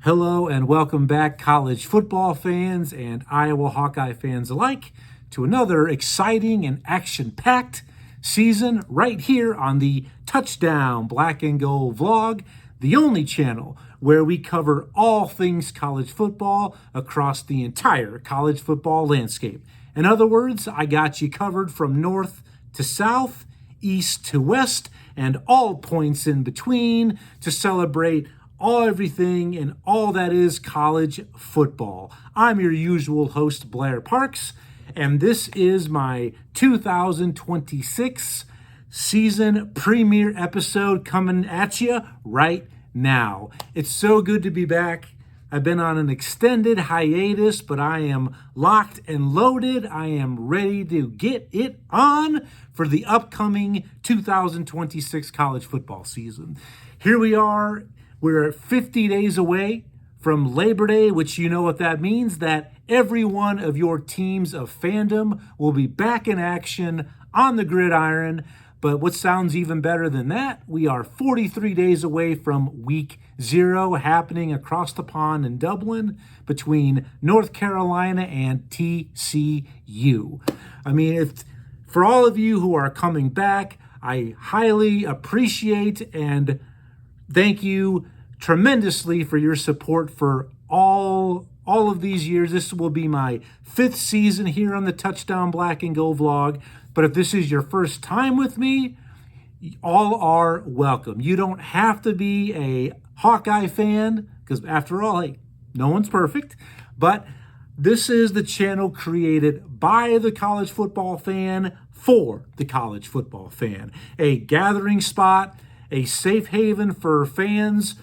Hello and welcome back, college football fans and Iowa Hawkeye fans alike, to another exciting and action-packed season right here on the Touchdown Black and Gold vlog, the only channel where we cover all things college football across the entire college football landscape. In other words, I got you covered from north to south, east to west, and all points in between to celebrate everything and all that is college football. I'm your usual host, Blair Parks, and this is my 2026 season premiere episode coming at you right now. It's so good to be back. I've been on an extended hiatus, but I am locked and loaded. I am ready to get it on for the upcoming 2026 college football season. Here we are. We're 50 days away from Labor Day, which you know what that means, that every one of your teams of fandom will be back in action on the gridiron. But what sounds even better than that, we are 43 days away from week 0 happening across the pond in Dublin between North Carolina and TCU. I mean, for all of you who are coming back, I highly appreciate and thank you tremendously for your support for all of these years. This will be my 5th season here on the Touchdown Black and Gold vlog. But if this is your first time with me, all are welcome. You don't have to be a Hawkeye fan, because after all, hey, no one's perfect. But this is the channel created by the college football fan for the college football fan. A gathering spot, a safe haven for fans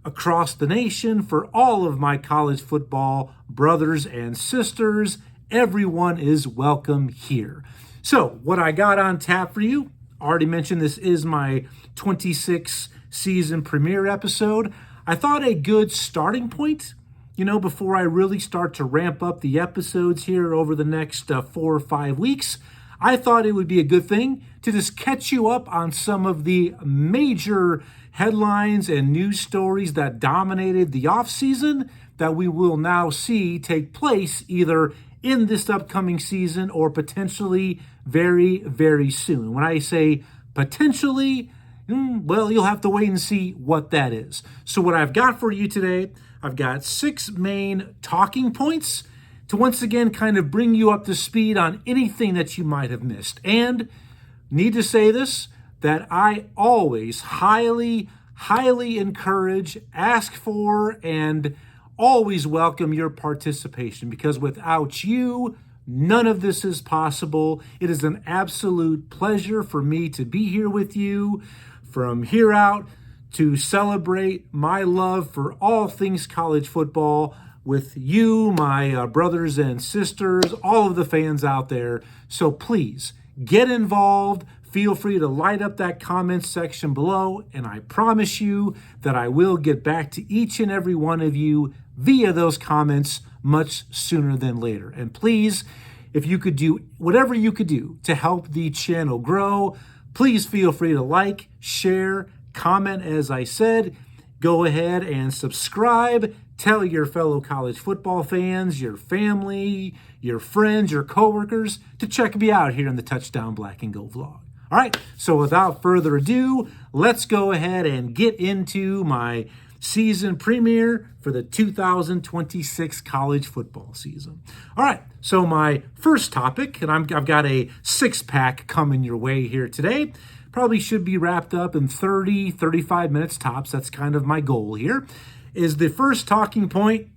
across the nation, for all of my college football brothers and sisters. Everyone is welcome here. So what I got on tap for you, already mentioned this is my 26 season premiere episode. I thought a good starting point, before I really start to ramp up the episodes here over the next 4 or 5 weeks, I thought it would be a good thing to just catch you up on some of the major headlines and news stories that dominated the offseason that we will now see take place either in this upcoming season or potentially very, very soon. When I say potentially, well, you'll have to wait and see what that is. So what I've got for you today, I've got 6 main talking points to once again kind of bring you up to speed on anything that you might have missed. And need to say this, that I always highly, highly encourage, ask for, and always welcome your participation, because without you, none of this is possible. It is an absolute pleasure for me to be here with you from here out to celebrate my love for all things college football with you, my brothers and sisters, all of the fans out there. So please get involved. Feel free to light up that comment section below, and I promise you that I will get back to each and every one of you via those comments much sooner than later. And please, if you could do whatever you could do to help the channel grow, please feel free to like, share, comment. As I said, go ahead and subscribe. Tell your fellow college football fans, your family, your friends, your coworkers to check me out here in the Touchdown Black and Gold vlog. All right, so without further ado, let's go ahead and get into my season premiere for the 2026 college football season. All right, so my first topic, and I've got a 6-pack coming your way here today. Probably should be wrapped up in 30, 35 minutes tops. That's kind of my goal here. Is the first talking point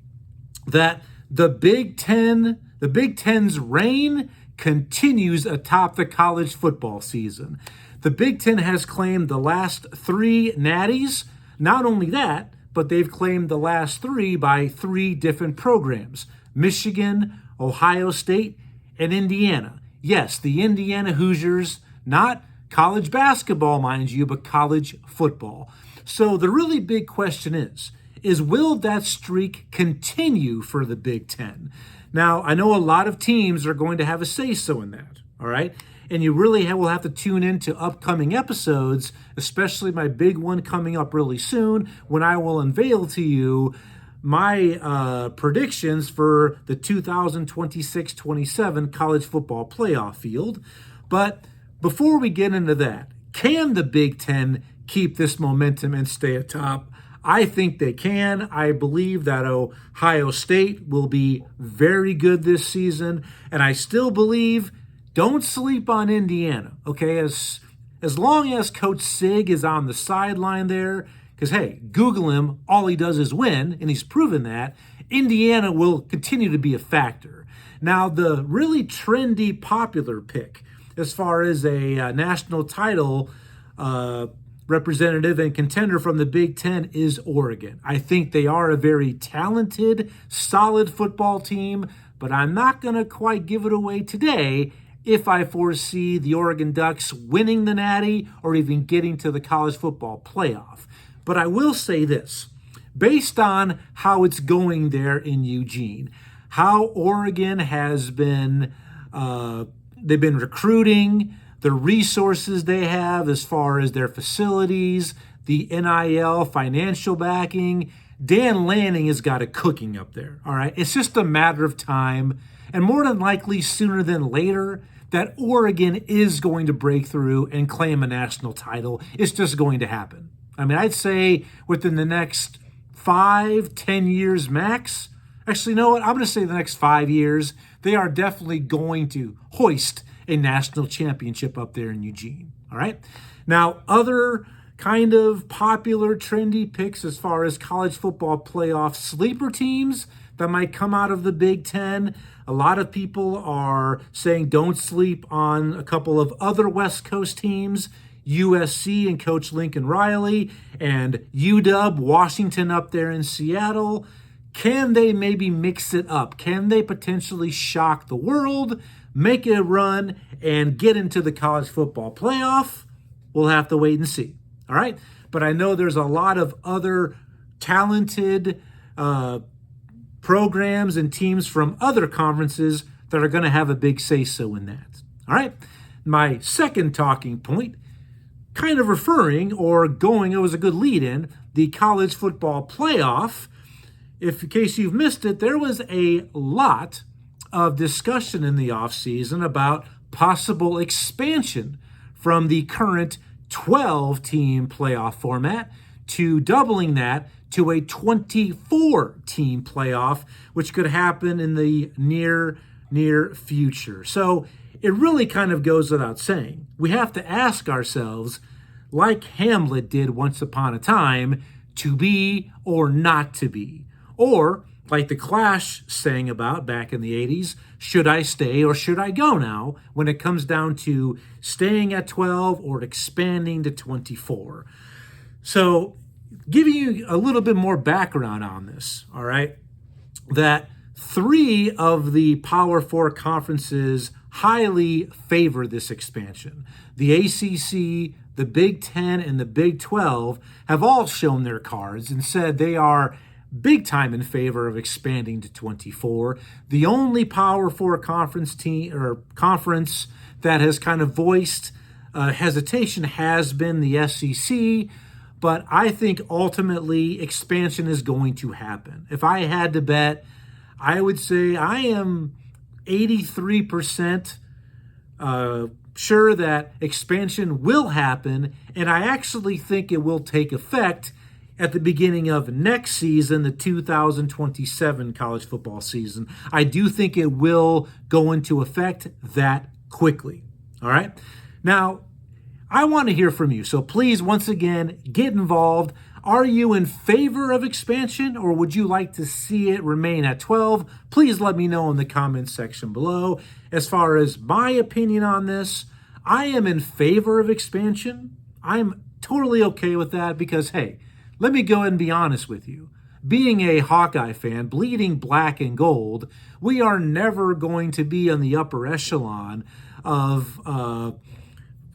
that the Big Ten's reign continues atop the college football season. The Big Ten has claimed the last 3 natties. Not only that, but they've claimed the last 3 by 3 different programs: Michigan, Ohio State, and Indiana. Yes, the Indiana Hoosiers, not college basketball, mind you, but college football. So the really big question is will that streak continue for the Big Ten? Now, I know a lot of teams are going to have a say-so in that, all right? And you really will have to tune into upcoming episodes, especially my big one coming up really soon, when I will unveil to you my predictions for the 2026-27 college football playoff field. But before we get into that, can the Big Ten keep this momentum and stay atop? I think they can. I believe that Ohio State will be very good this season. And I still believe, don't sleep on Indiana, okay? As long as Coach Sig is on the sideline there, because, hey, Google him, all he does is win, and he's proven that, Indiana will continue to be a factor. Now, the really trendy, popular pick as far as a national title representative and contender from the Big Ten is Oregon. I think they are a very talented, solid football team, but I'm not going to quite give it away today if I foresee the Oregon Ducks winning the Natty or even getting to the college football playoff. But I will say this, based on how it's going there in Eugene, how Oregon has been, they've been recruiting, the resources they have as far as their facilities, the NIL, financial backing, Dan Lanning has got it cooking up there, all right? It's just a matter of time, and more than likely sooner than later, that Oregon is going to break through and claim a national title. It's just going to happen. I mean, I'd say within the next 5-10 years max. Actually, you know what? I'm going to say the next 5 years, they are definitely going to hoist a national championship up there in Eugene. All right. Now, other kind of popular, trendy picks as far as college football playoff sleeper teams that might come out of the Big Ten. A lot of people are saying don't sleep on a couple of other West Coast teams. USC and Coach Lincoln Riley, and UW, Washington up there in Seattle. Can they maybe mix it up? Can they potentially shock the world, make a run, and get into the college football playoff? We'll have to wait and see. All right? But I know there's a lot of other talented programs and teams from other conferences that are going to have a big say-so in that. All right? My second talking point, kind of referring or going, it was a good lead in, the college football playoff. If in case you've missed it, there was a lot of discussion in the offseason about possible expansion from the current 12-team playoff format to doubling that to a 24-team playoff, which could happen in the near future. So it really kind of goes without saying. We have to ask ourselves, like Hamlet did once upon a time, to be or not to be. Or, like the Clash sang about back in the 80s, should I stay or should I go now when it comes down to staying at 12 or expanding to 24. So, giving you a little bit more background on this, all right, that 3 of the Power 4 conferences highly favor this expansion. The ACC, the Big Ten, and the Big 12 have all shown their cards and said they are big time in favor of expanding to 24. The only Power 4 conference that has kind of voiced hesitation has been the SEC, but I think ultimately expansion is going to happen. If I had to bet, I would say I am 83% sure that expansion will happen, and I actually think it will take effect at the beginning of next season, the 2027 college football season. I do think it will go into effect that quickly. All right? Now, I want to hear from you. So please, once again, get involved. Are you in favor of expansion, or would you like to see it remain at 12? Please let me know in the comments section below. As far as my opinion on this, I am in favor of expansion. I'm totally okay with that because, hey, let me go ahead and be honest with you. Being a Hawkeye fan, bleeding black and gold, we are never going to be on the upper echelon of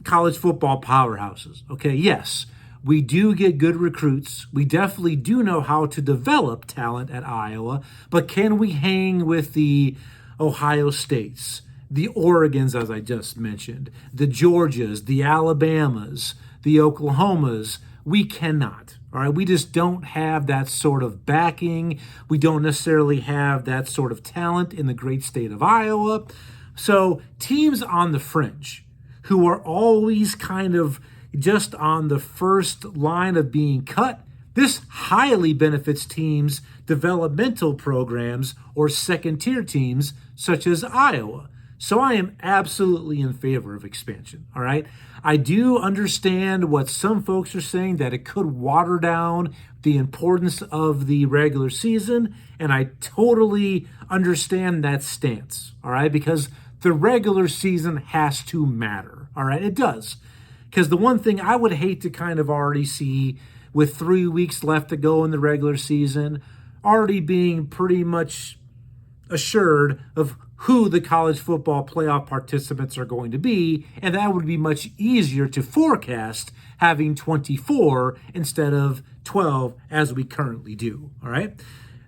college football powerhouses. Okay, yes, we do get good recruits. We definitely do know how to develop talent at Iowa, but can we hang with the Ohio States, the Oregons, as I just mentioned, the Georgias, the Alabamas, the Oklahomas? We cannot. All right, we just don't have that sort of backing. We don't necessarily have that sort of talent in the great state of Iowa. So teams on the fringe who are always kind of just on the first line of being cut, this highly benefits teams' developmental programs or second-tier teams such as Iowa. So I am absolutely in favor of expansion, all right? I do understand what some folks are saying, that it could water down the importance of the regular season, and I totally understand that stance, all right? Because the regular season has to matter, all right? It does. Because the one thing I would hate to kind of already see with 3 weeks left to go in the regular season, already being pretty much assured of who the college football playoff participants are going to be, and that would be much easier to forecast having 24 instead of 12 as we currently do, all right?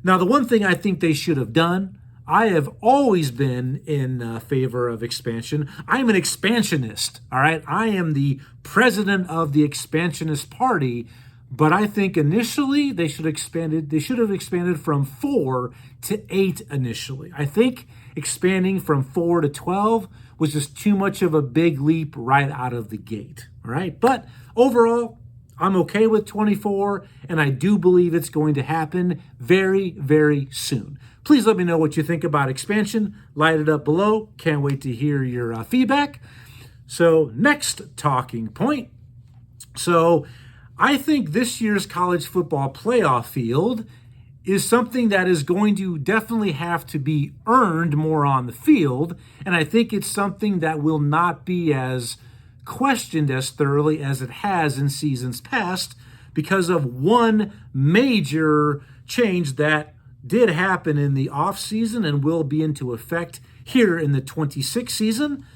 Now, the one thing I think they should have done, I have always been in favor of expansion. I'm an expansionist, all right? I am the president of the expansionist party, but I think initially they should have expanded from 4 to 8 initially. I think expanding from 4 to 12 was just too much of a big leap right out of the gate, all right? But overall, I'm okay with 24, and I do believe it's going to happen very, very soon. Please let me know what you think about expansion. Light it up below. Can't wait to hear your feedback. So next talking point. So I think this year's college football playoff field is something that is going to definitely have to be earned more on the field, and I think it's something that will not be as questioned as thoroughly as it has in seasons past because of one major change that did happen in the offseason and will be into effect here in the 26 season.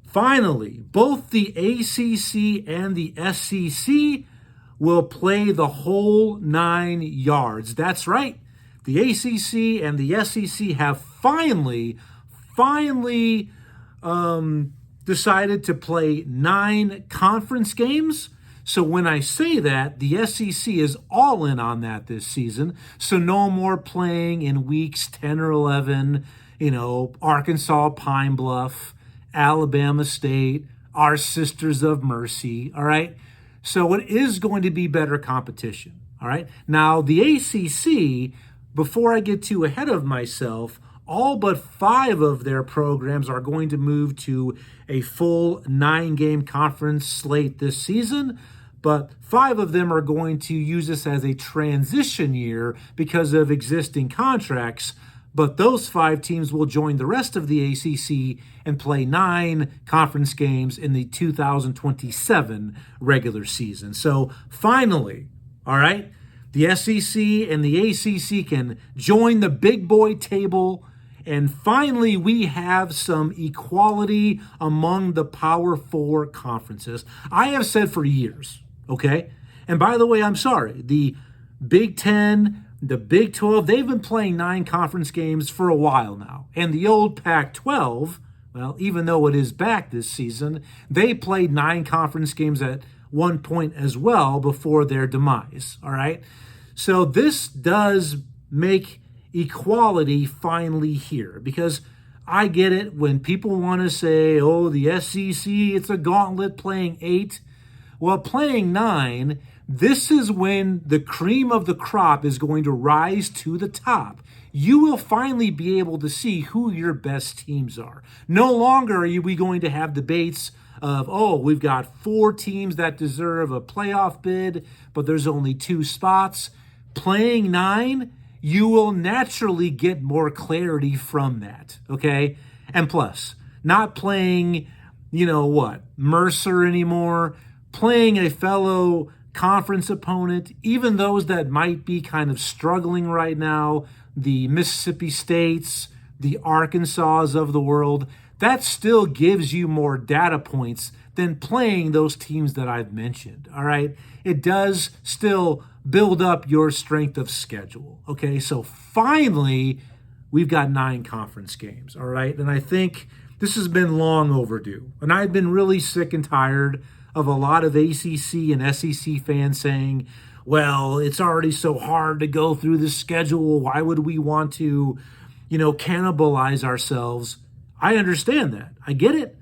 Finally, both the ACC and the SEC will play the whole 9 yards. That's right. The ACC and the SEC have finally decided to play 9 conference games. So when I say that, the SEC is all in on that this season. So no more playing in weeks 10 or 11, Arkansas, Pine Bluff, Alabama State, our Sisters of Mercy, all right? So it is going to be better competition, all right? Now, the ACC, before I get too ahead of myself, all but 5 of their programs are going to move to a full 9-game conference slate this season, but 5 of them are going to use this as a transition year because of existing contracts. But those 5 teams will join the rest of the ACC and play 9 conference games in the 2027 regular season. So finally, all right, the SEC and the ACC can join the big boy table, and finally we have some equality among the Power 4 conferences. I have said for years, okay, and by the way, I'm sorry, the Big 10, the Big 12, they've been playing 9 conference games for a while now. And the old Pac-12, well, even though it is back this season, they played 9 conference games at one point as well before their demise, all right? So this does make equality finally here, because I get it when people want to say, oh, the SEC, it's a gauntlet playing 8. Well, playing 9, this is when the cream of the crop is going to rise to the top. You will finally be able to see who your best teams are. No longer are we going to have debates of, oh, we've got 4 teams that deserve a playoff bid, but there's only 2 spots. Playing 9, you will naturally get more clarity from that, okay? And plus, not playing, Mercer anymore, playing a fellow conference opponent, even those that might be kind of struggling right now, the Mississippi States, the Arkansas of the world, that still gives you more data points than playing those teams that I've mentioned, all right? It does still build up your strength of schedule, okay? So finally, we've got 9 conference games, all right? And I think this has been long overdue. And I've been really sick and tired of a lot of ACC and SEC fans saying, well, it's already so hard to go through the schedule. Why would we want to, cannibalize ourselves? I understand that. I get it.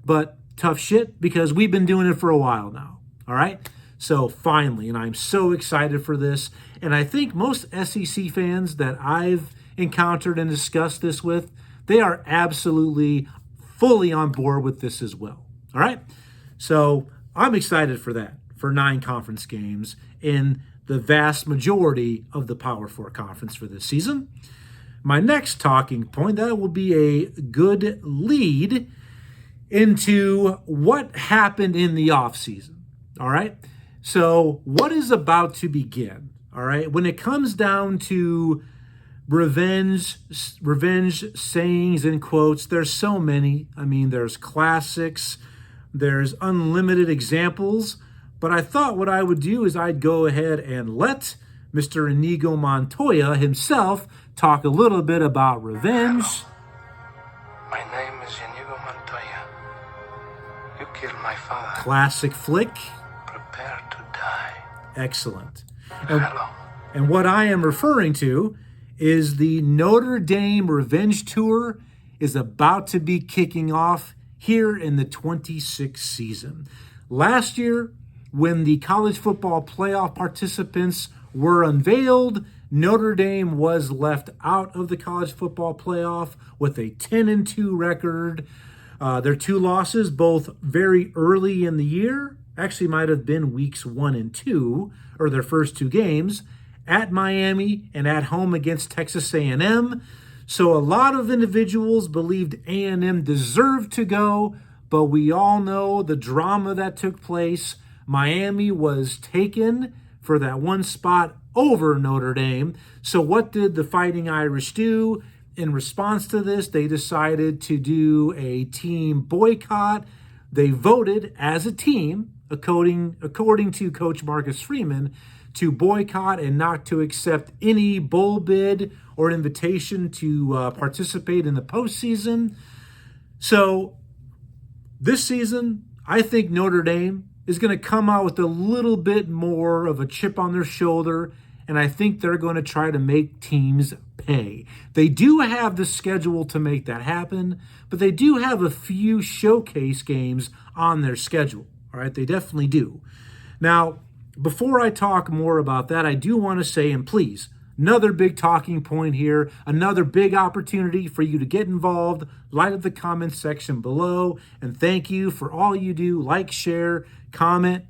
But tough shit, because we've been doing it for a while now. All right? So finally, and I'm so excited for this. And I think most SEC fans that I've encountered and discussed this with, they are absolutely fully on board with this as well. All right? So I'm excited for that, for 9 conference games in the vast majority of the Power 4 conference for this season. My next talking point, that will be a good lead into what happened in the offseason. All right? So what is about to begin? All right? When it comes down to revenge sayings and quotes, there's so many. I mean, there's classics, there's unlimited examples, but I thought what I would do is I'd go ahead and let Mr. Inigo Montoya himself talk a little bit about revenge. Hello. My name is Inigo Montoya. You killed my father. Classic flick. Prepare to die. Excellent. Hello. And what I am referring to is the Notre Dame Revenge Tour is about to be kicking off here in the 26th season. Last year, when the college football playoff participants were unveiled, Notre Dame was left out of the college football playoff with a 10-2 record. Their 2 losses, both very early in the year, actually might have been weeks 1 and 2, or their first 2 games, at Miami and at home against Texas A&M. So a lot of individuals believed A&M deserved to go, but we all know the drama that took place. Miami was taken for that one spot over Notre Dame. So what did the Fighting Irish do? In response to this, they decided to do a team boycott. They voted as a team, according to Coach Marcus Freeman, to boycott and not to accept any bowl bid or invitation to participate in the postseason. So this season, I think Notre Dame is going to come out with a little bit more of a chip on their shoulder, and I think they're going to try to make teams pay. They do have the schedule to make that happen, but they do have a few showcase games on their schedule. All right, they definitely do. Now, before I talk more about that, I do want to say, and please, another big talking point here, another big opportunity for you to get involved. Light up the comments section below, and thank you for all you do. Like, share, comment,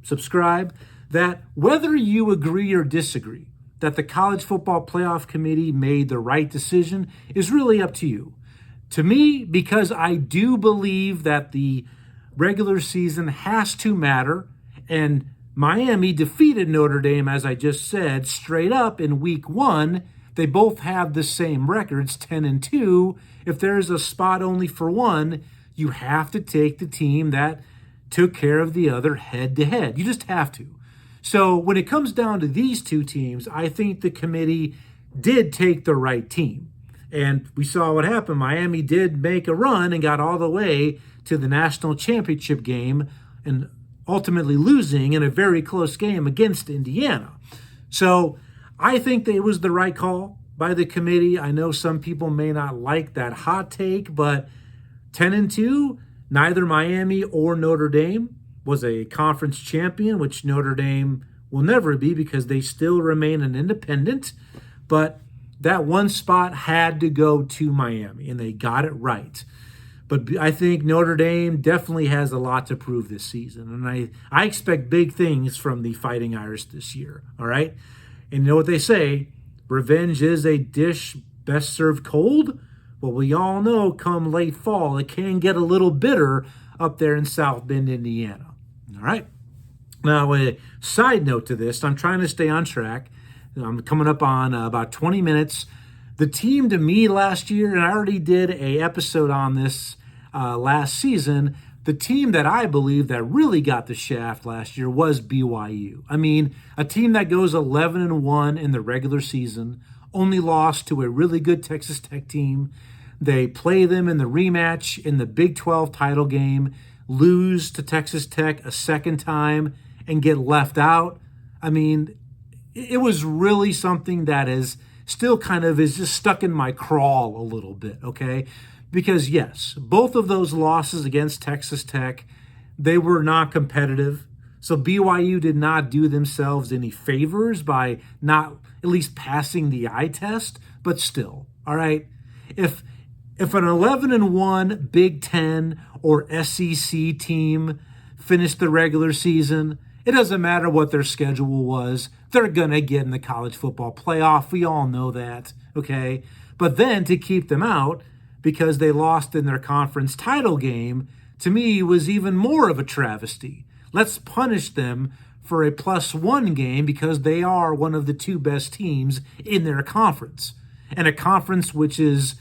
subscribe. That whether you agree or disagree that the College Football Playoff Committee made the right decision is really up to you. To me, because I do believe that the regular season has to matter, and Miami defeated Notre Dame, as I just said, straight up in week 1. They both have the same records, 10-2. If there's a spot only for one, you have to take the team that took care of the other head-to-head. You just have to. So when it comes down to these 2 teams, I think the committee did take the right team. And we saw what happened. Miami did make a run and got all the way to the national championship game and ultimately losing in a very close game against Indiana. So I think that it was the right call by the committee. I know some people may not like that hot take, but 10-2, neither Miami or Notre Dame was a conference champion, which Notre Dame will never be because they still remain an independent. But that one spot had to go to Miami, and they got it right. But I think Notre Dame definitely has a lot to prove this season. And I expect big things from the Fighting Irish this year, all right? And you know what they say, revenge is a dish best served cold. Well, we all know come late fall, it can get a little bitter up there in South Bend, Indiana, all right? Now, a side note to this, I'm trying to stay on track. I'm coming up on about 20 minutes. The team to me last year, and I already did a episode on this last season, the team that I believe that really got the shaft last year was BYU. I mean, a team that goes 11-1 in the regular season, only lost to a really good Texas Tech team. They play them in the rematch in the Big 12 title game, lose to Texas Tech a second time, and get left out I mean, it was really something that is still kind of is just stuck in my crawl a little bit, okay? Because yes, both of those losses against Texas Tech, they were not competitive. So BYU did not do themselves any favors by not at least passing the eye test, but still, all right? If an 11-1 Big Ten or SEC team finished the regular season, it doesn't matter what their schedule was. They're going to get in the college football playoff. We all know that, okay? But then to keep them out because they lost in their conference title game, to me, was even more of a travesty. Let's punish them for a +1 game because they are one of the two best teams in their conference. And a conference which is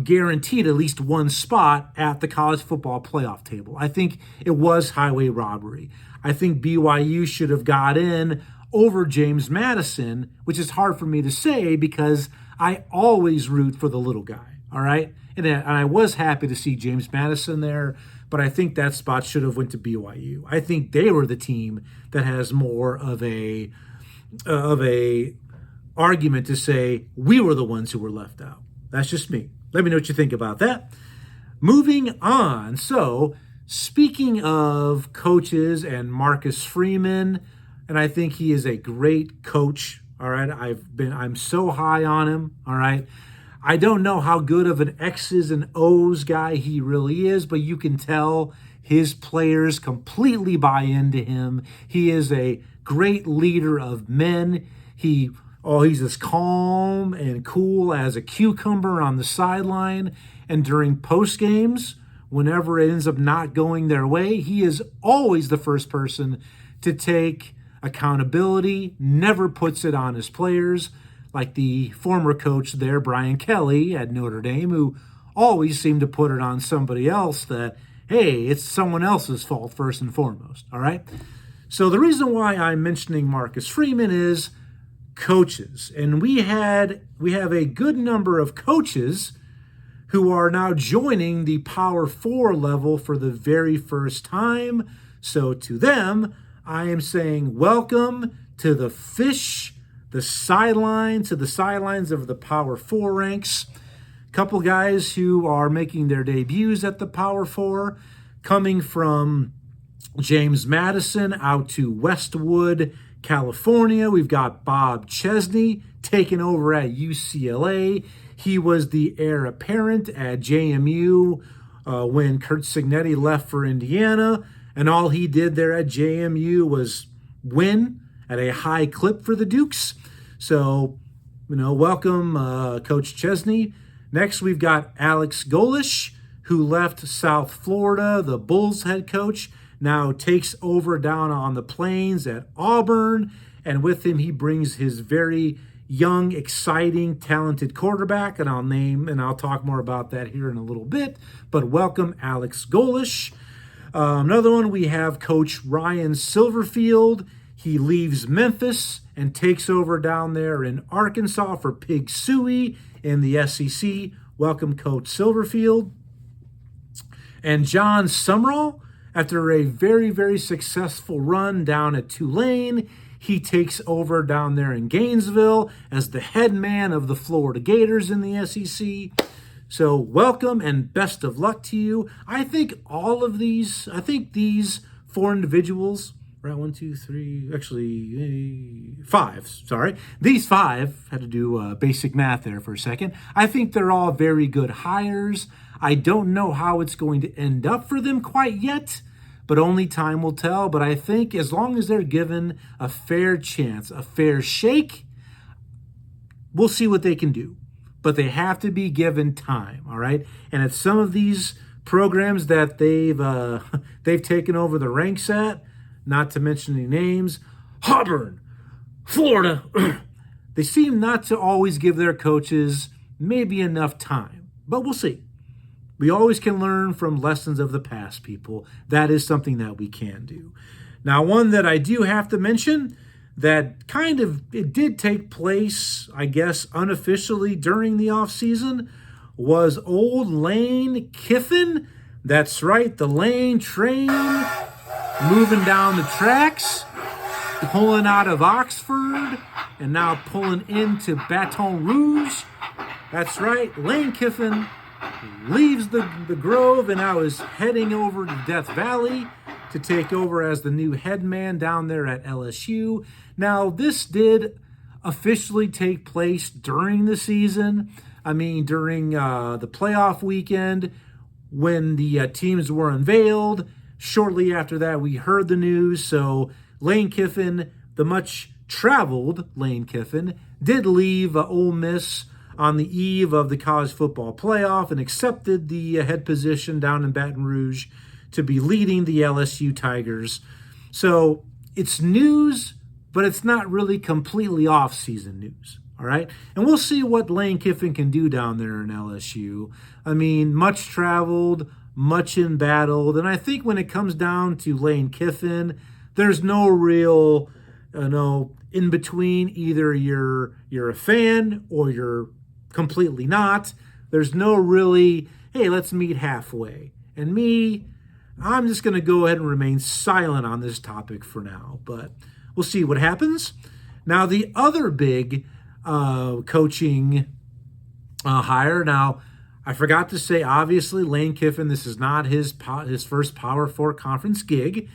guaranteed at least one spot at the college football playoff table. I think it was highway robbery. I think BYU should have got in over James Madison, which is hard for me to say because I always root for the little guy, all right? And I was happy to see James Madison there, but I think that spot should have went to BYU. I think they were the team that has more of a argument to say we were the ones who were left out. That's just me. Let me know what you think about that. Moving on. So, speaking of coaches and Marcus Freeman, and I think he is a great coach. All right. I'm so high on him. All right. I don't know how good of an X's and O's guy he really is, but you can tell his players completely buy into him. He is a great leader of men. He's as calm and cool as a cucumber on the sideline. And during post games, whenever it ends up not going their way, he is always the first person to take accountability, never puts it on his players, like the former coach there, Brian Kelly at Notre Dame, who always seemed to put it on somebody else that, hey, it's someone else's fault first and foremost, all right? So the reason why I'm mentioning Marcus Freeman is coaches. And we have a good number of coaches who are now joining the Power 4 level for the very first time. So to them, I am saying welcome to the fish, the sidelines of the Power 4 ranks. A couple guys who are making their debuts at the Power 4, coming from James Madison out to Westwood, California. We've got Bob Chesney taking over at UCLA. He was the heir apparent at JMU when Kurt Signetti left for Indiana, and all he did there at JMU was win at a high clip for the Dukes. So, welcome, Coach Chesney. Next, we've got Alex Golish, who left South Florida, the Bulls head coach, now takes over down on the plains at Auburn, and with him he brings his very young, exciting, talented quarterback, and I'll talk more about that here in a little bit, but welcome Alex Golish. Another one, we have Coach Ryan Silverfield. He leaves Memphis and takes over down there in Arkansas for Pig Suey in the SEC. Welcome, Coach Silverfield. And John Summerall, after a very, very successful run down at Tulane, he takes over down there in Gainesville as the head man of the Florida Gators in the SEC. So welcome and best of luck to you. I think these four individuals, right, 1, 2, 3, actually 5, sorry. These 5, had to do basic math there for a second. I think they're all very good hires. I don't know how it's going to end up for them quite yet, but only time will tell. But I think as long as they're given a fair chance, a fair shake, we'll see what they can do. But they have to be given time, all right? And at some of these programs that they've taken over the ranks at, not to mention any names, Auburn, Florida, they seem not to always give their coaches maybe enough time. But we'll see. We always can learn from lessons of the past, people. That is something that we can do. Now, one that I do have to mention that it did take place, I guess, unofficially during the offseason was old Lane Kiffin. That's right, the Lane train moving down the tracks. pulling out of Oxford and now pulling into Baton Rouge. That's right, Lane Kiffin leaves the Grove and now is heading over to Death Valley to take over as the new head man down there at LSU. Now, this did officially take place during the season. I mean, during the playoff weekend when the teams were unveiled. Shortly after that, we heard the news. So Lane Kiffin, the much-traveled Lane Kiffin, did leave Ole Miss on the eve of the college football playoff and accepted the head position down in Baton Rouge to be leading the LSU Tigers. So it's news, but it's not really completely off-season news, all right? And we'll see what Lane Kiffin can do down there in LSU. I mean, much traveled, much embattled, and I think when it comes down to Lane Kiffin, there's no real, in between. Either you're a fan or you're completely not. There's no really, hey, let's meet halfway. And me, I'm just going to go ahead and remain silent on this topic for now, but we'll see what happens. Now, the other big coaching hire. Now, I forgot to say, obviously, Lane Kiffin, this is not his first Power 4 conference gig,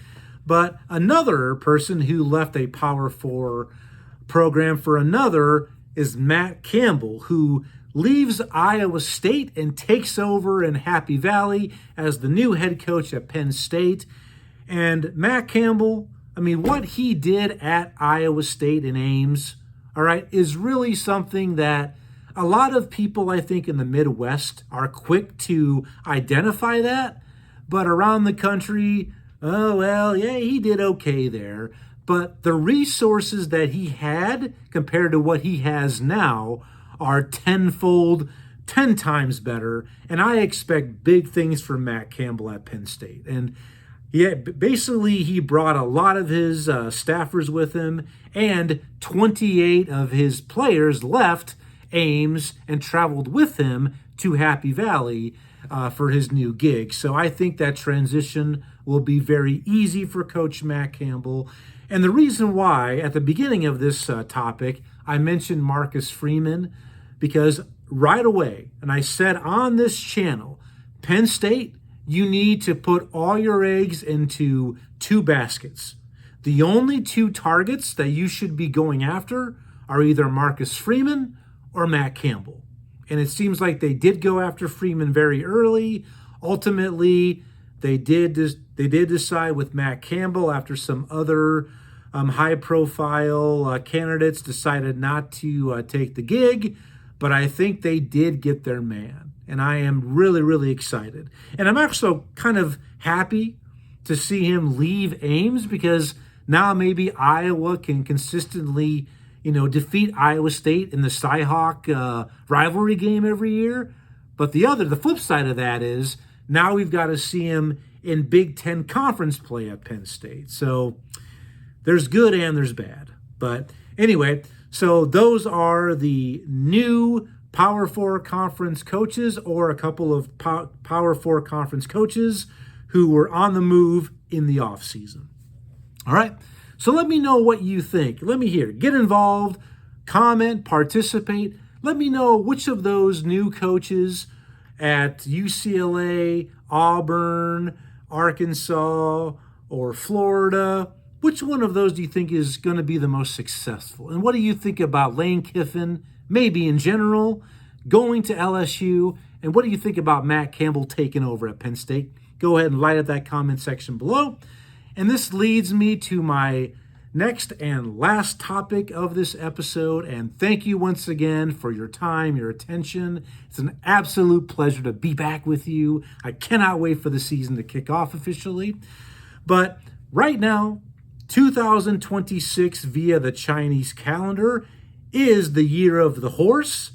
but another person who left a Power 4 program for another is Matt Campbell, who leaves Iowa State and takes over in Happy Valley as the new head coach at Penn State. And Matt Campbell, I mean, what he did at Iowa State in Ames, all right, is really something that a lot of people, I think, in the Midwest are quick to identify that. But around the country, oh, well, yeah, he did okay there. But the resources that he had compared to what he has now are tenfold, 10 times better. And I expect big things from Matt Campbell at Penn State. And yeah, basically he brought a lot of his staffers with him, and 28 of his players left Ames and traveled with him to Happy Valley for his new gig. So I think that transition will be very easy for Coach Matt Campbell. And the reason why, at the beginning of this topic, I mentioned Marcus Freeman, because right away, and I said on this channel, Penn State, you need to put all your eggs into two baskets. The only two targets that you should be going after are either Marcus Freeman or Matt Campbell. And it seems like they did go after Freeman very early. Ultimately, they did decide with Matt Campbell after some other high-profile candidates decided not to take the gig. But I think they did get their man. And I am really, really excited. And I'm also kind of happy to see him leave Ames, because now maybe Iowa can consistently, defeat Iowa State in the Cyhawk rivalry game every year. But the flip side of that is now we've got to see him in Big Ten conference play at Penn State. So there's good and there's bad. But anyway, so those are the new Power 4 conference coaches, or a couple of Power 4 conference coaches who were on the move in the offseason. All right, so let me know what you think. Let me hear. Get involved, comment, participate. Let me know which of those new coaches at UCLA, Auburn, Arkansas, or Florida, which one of those do you think is going to be the most successful? And what do you think about Lane Kiffin, maybe in general, going to LSU? And what do you think about Matt Campbell taking over at Penn State? Go ahead and light up that comment section below. And this leads me to my next and last topic of this episode. And thank you once again for your time, your attention. It's an absolute pleasure to be back with you. I cannot wait for the season to kick off officially. But right now, 2026 via the Chinese calendar is the year of the horse,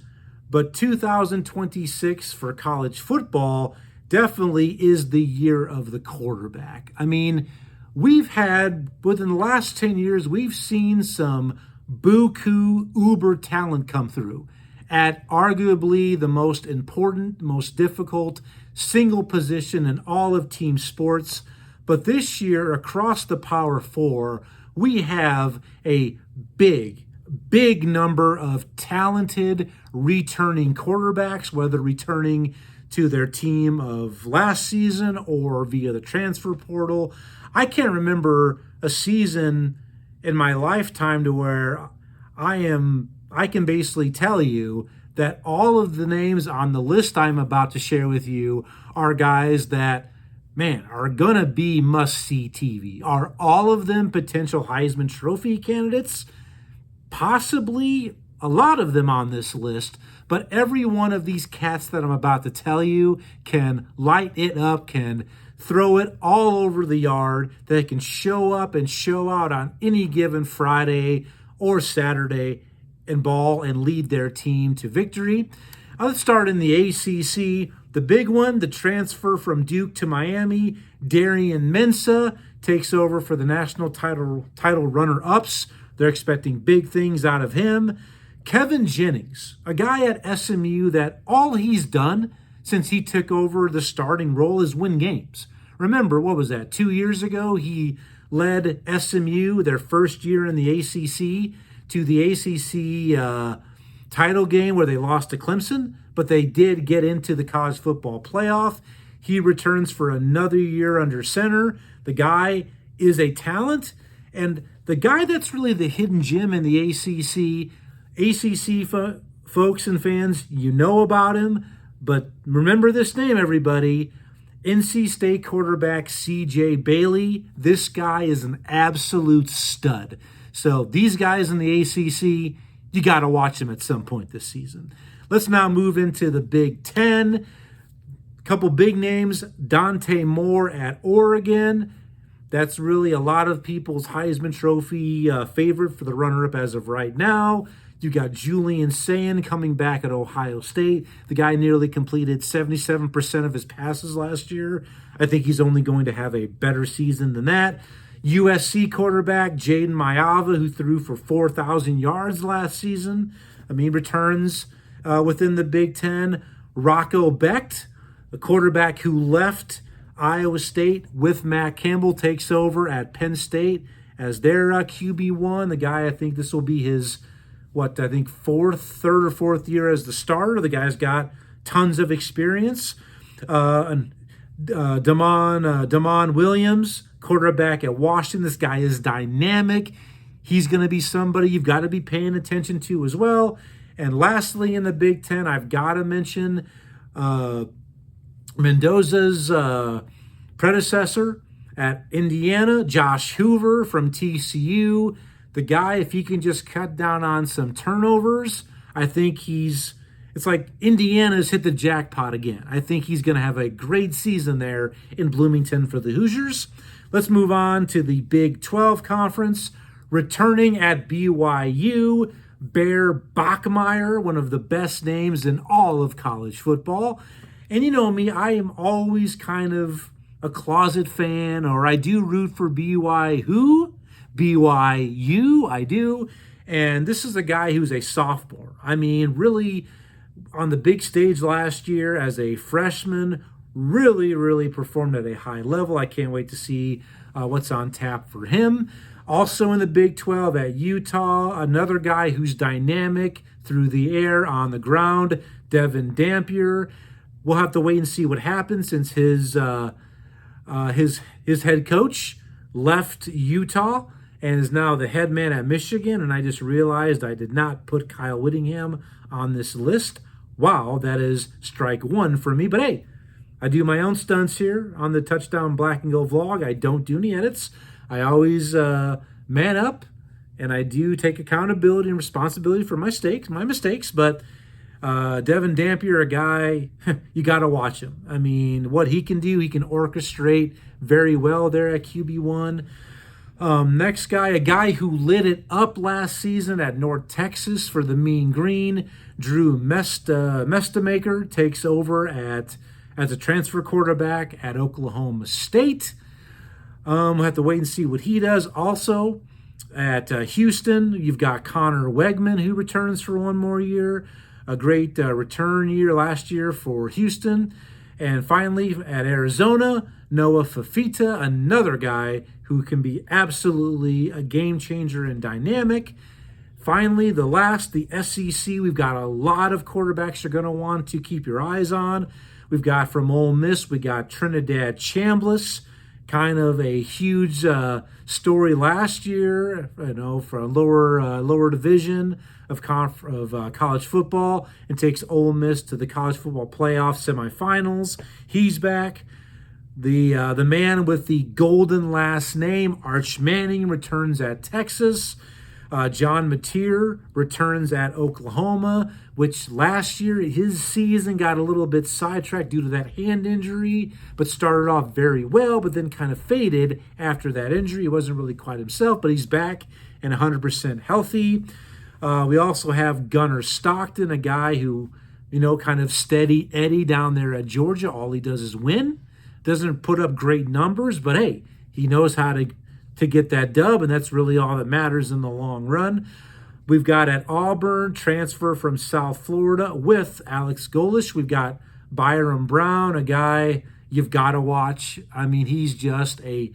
but 2026 for college football definitely is the year of the quarterback. I mean, we've had, within the last 10 years, we've seen some buku uber talent come through at arguably the most important, most difficult single position in all of team sports. But this year, across the Power 4, we have a big number of talented returning quarterbacks, whether returning to their team of last season or via the transfer portal. I can't remember a season in my lifetime to where I can basically tell you that all of the names on the list I'm about to share with you are guys that, man, are going to be must-see TV. Are all of them potential Heisman Trophy candidates? Possibly a lot of them on this list, but every one of these cats that I'm about to tell you can light it up, can throw it all over the yard. They can show up and show out on any given Friday or Saturday and ball and lead their team to victory. Let's start in the ACC. The big one, the transfer from Duke to Miami, Darian Mensah takes over for the national title runner-ups. They're expecting big things out of him. Kevin Jennings, a guy at SMU that all he's done since he took over the starting role is win games. Remember, what was that, 2 years ago? He led SMU, their first year in the ACC, to the ACC title game where they lost to Clemson, but they did get into the college football playoff. He returns for another year under center. The guy is a talent, and the guy that's really the hidden gem in the ACC folks and fans, you know about him, but remember this name, everybody. NC State quarterback C.J. Bailey. This guy is an absolute stud. So these guys in the ACC, you got to watch them at some point this season. Let's now move into the Big Ten. A couple big names. Dante Moore at Oregon. That's really a lot of people's Heisman Trophy favorite for the runner-up as of right now. You got Julian Sayin coming back at Ohio State. The guy nearly completed 77% of his passes last year. I think he's only going to have a better season than that. USC quarterback Jaden Mayava, who threw for 4,000 yards last season, returns within the Big Ten. Rocco Becht, a quarterback who left Iowa State with Matt Campbell, takes over at Penn State as their QB1. The guy, I think this will be his third or fourth year as the starter. The guy's got tons of experience. Damon Williams, quarterback at Washington. This guy is dynamic. He's going to be somebody you've got to be paying attention to as well. And lastly, in the Big Ten, I've got to mention Mendoza's predecessor at Indiana, Josh Hoover from TCU. The guy, if he can just cut down on some turnovers, I think it's like Indiana's hit the jackpot again. I think he's going to have a great season there in Bloomington for the Hoosiers. Let's move on to the Big 12 Conference. Returning at BYU, Bear Bachmeier, one of the best names in all of college football. And you know me, I am always kind of a closet fan, or I do root for BYU, I do. And this is a guy who's a sophomore. Really on the big stage last year as a freshman, really performed at a high level. I can't wait to see what's on tap for him. Also in the Big 12 at Utah, another guy who's dynamic through the air, on the ground, Devin Dampier. We'll have to wait and see what happens since his head coach left Utah and is now the head man at Michigan. And I just realized I did not put Kyle Whittingham on this list. Wow, that is strike one for me. But hey, I do my own stunts here on the Touchdown Black and Gold vlog. I don't do any edits. I always man up, and I do take accountability and responsibility for my mistakes. But Devin Dampier, a guy, you got to watch him. What he can do, he can orchestrate very well there at QB1. Next guy, a guy who lit it up last season at North Texas for the Mean Green, Drew Mestamaker, takes over as a transfer quarterback at Oklahoma State. We'll have to wait and see what he does. Also at Houston, you've got Connor Wegman, who returns for one more year. A great return year last year for Houston. And finally, at Arizona, Noah Fafita, another guy who can be absolutely a game changer and dynamic. Finally, the SEC, we've got a lot of quarterbacks you're going to want to keep your eyes on. We've got from Ole Miss, we got Trinidad Chambliss, kind of a huge story last year, for a lower division of college football, and takes Ole Miss to the college football playoff semifinals. He's back. The man with the golden last name, Arch Manning, returns at Texas. John Mateer returns at Oklahoma, which last year his season got a little bit sidetracked due to that hand injury, but started off very well, but then kind of faded after that injury. He wasn't really quite himself, but he's back and 100% healthy. We also have Gunnar Stockton, a guy who, kind of steady Eddie down there at Georgia. All he does is win. Doesn't put up great numbers, but hey, he knows how to get that dub, and that's really all that matters in the long run. We've got at Auburn, transfer from South Florida with Alex Golesh. We've got Byron Brown, a guy you've got to watch. I mean, he's just a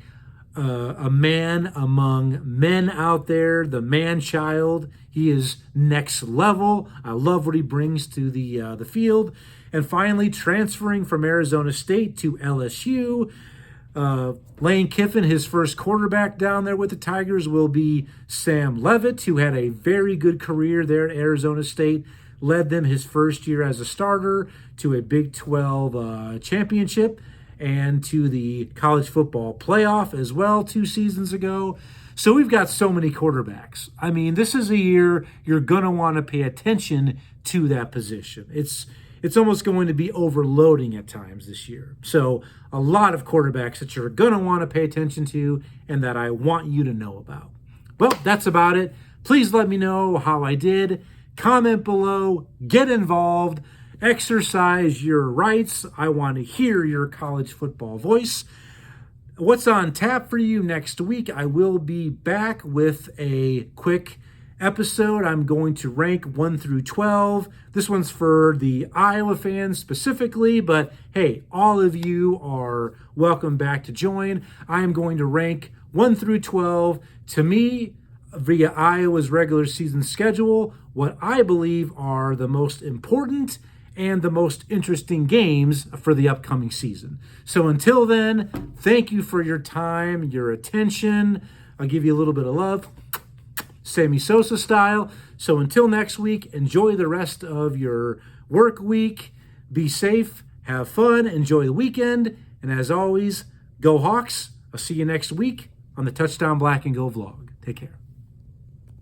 man among men out there, the man-child. He is next level. I love what he brings to the field. And finally, transferring from Arizona State to LSU, Lane Kiffin, his first quarterback down there with the Tigers will be Sam Leavitt, who had a very good career there at Arizona State, led them his first year as a starter to a Big 12 championship and to the college football playoff as well 2 seasons ago. So we've got so many quarterbacks. I mean, this is a year you're going to want to pay attention to that position. It's almost going to be overloading at times this year. So a lot of quarterbacks that you're going to want to pay attention to and that I want you to know about. Well, that's about it. Please let me know how I did. Comment below. Get involved. Exercise your rights. I want to hear your college football voice. What's on tap for you next week? I will be back with a quick episode. I'm going to rank 1 through 12. This one's for the Iowa fans specifically, but hey, all of you are welcome back to join. I am going to rank 1 through 12 to me via Iowa's regular season schedule, what I believe are the most important and the most interesting games for the upcoming season. So until then, thank you for your time, your attention. I'll give you a little bit of love. Sammy Sosa style. So until next week, enjoy the rest of your work week. Be safe, have fun, enjoy the weekend. And as always, go Hawks. I'll see you next week on the Touchdown Black and Go vlog. Take care.